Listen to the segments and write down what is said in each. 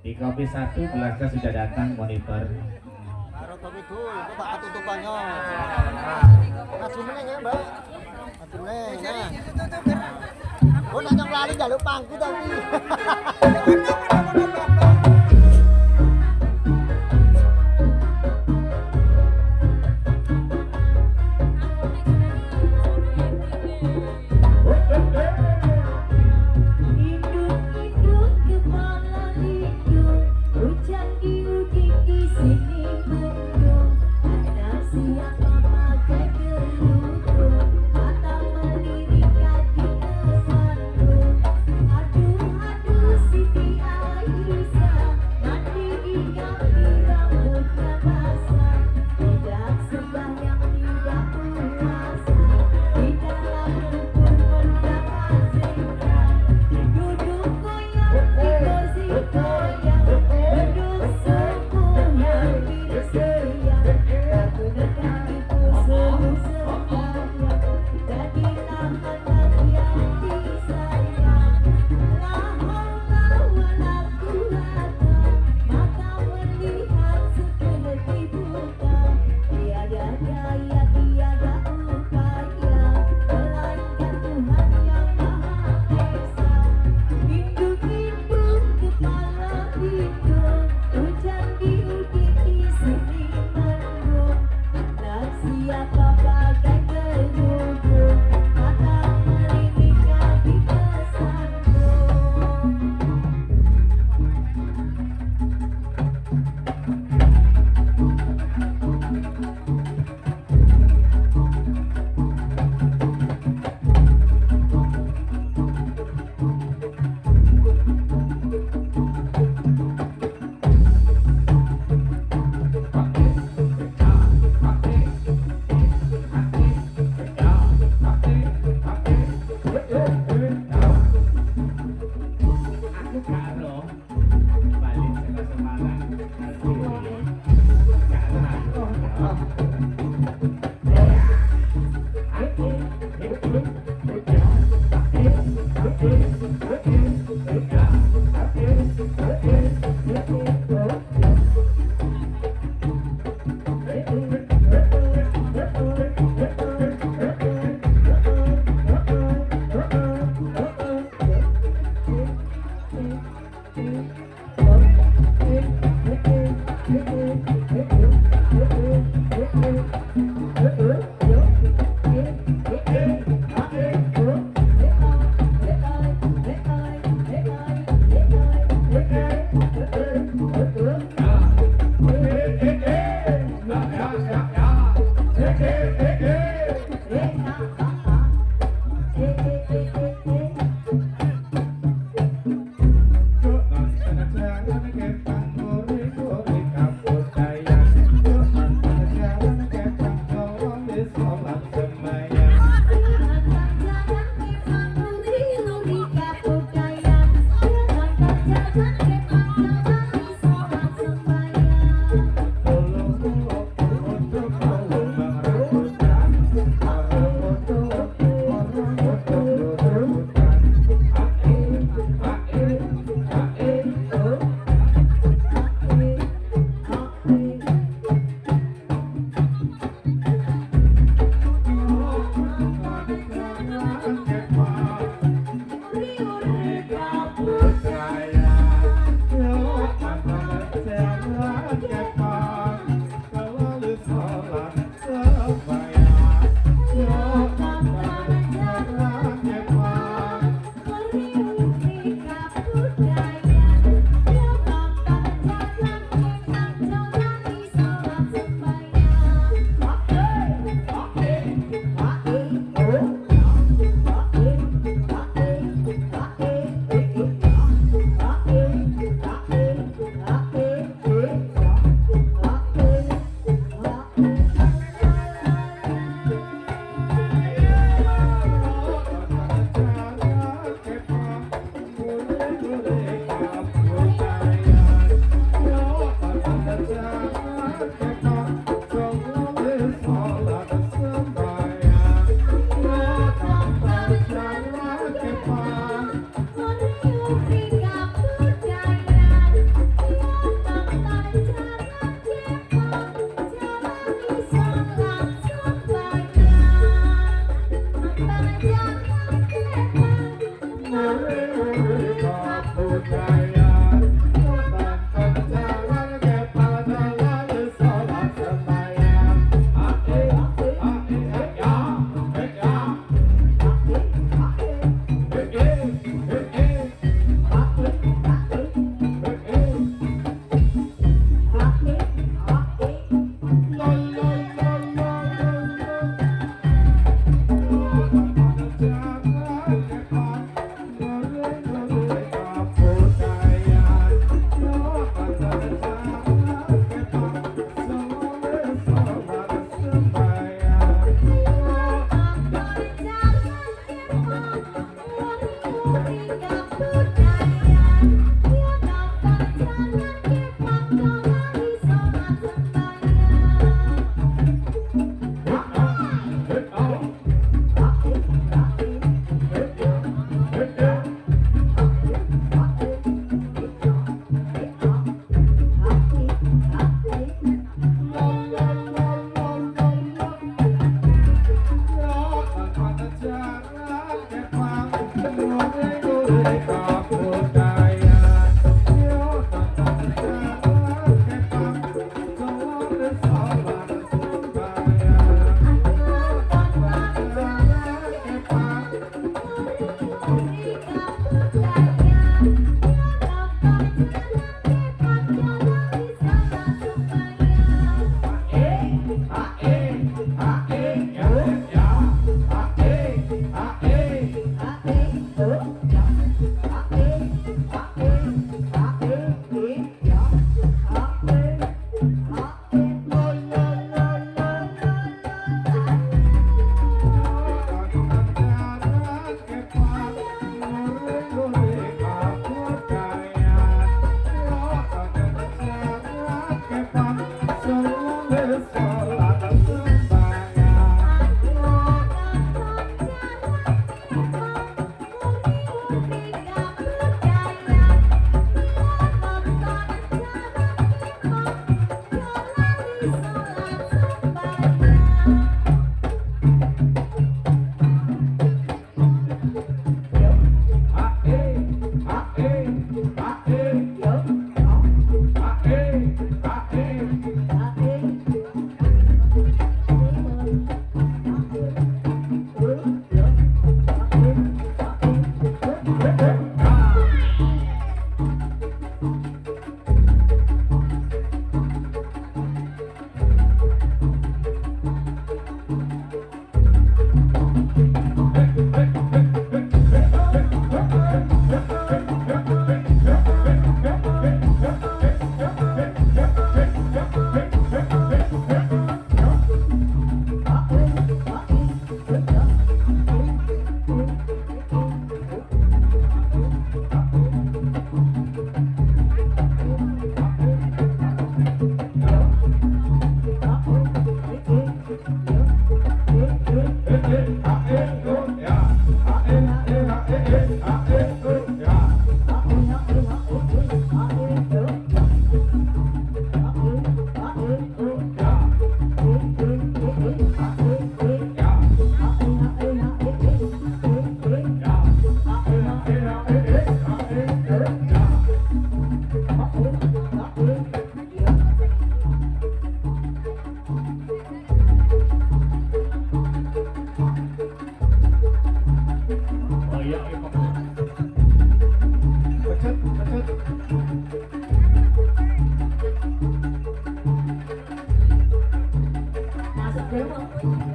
Di kopi satu gelasnya sudah datang monitor. Karo kopi dulu, itu tak tutupannya. Maju meneng ya, Mbak. Maju meneng. Oh, nak nyong lali jaluk pangku tapi.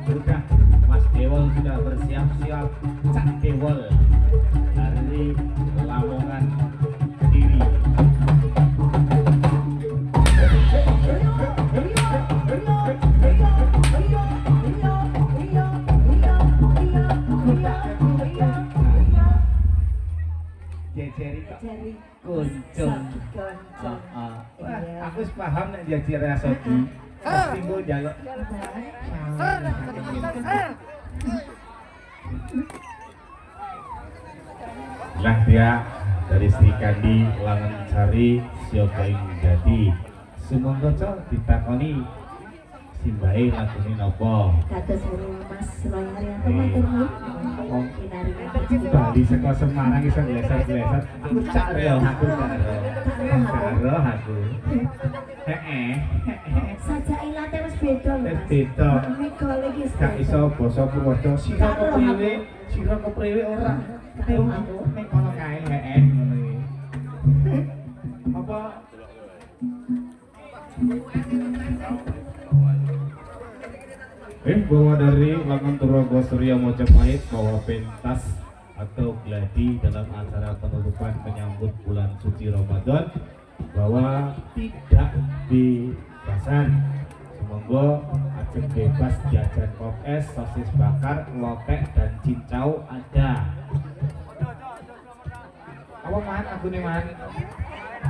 Sudah, Mas Dewol sudah bersiap-siap. Cak Dewol dari Lamongan Kediri. Jejeri kok kuncung. Wah, aku paham nek jejeri Rasogi. Pasti gue jaluk. Lah dia dari Sri Kandi Langen Sari Siapa ing jadi sumangga ditakoni simbahe lagune napa kados Mas Royari atau matur nuwun kinari Bali saka Semarang iso gleser-gleser cak yo aku karo aku heeh sajak ilate wis beda lho Mas beda miko lagi gak iso basa Purworejo sira kepriwe ora nek kono kae heeh ngono iki apa bahwa dari Langan Turogo Surya Mojopahit bahwa pentas atau gladi dalam acara penutupan menyambut bulan suci Ramadan bahwa tidak dibasan. Semoga ajeng bebas jajan pop es, sosis bakar, lotek dan cincau ada. Apa man aku nih man?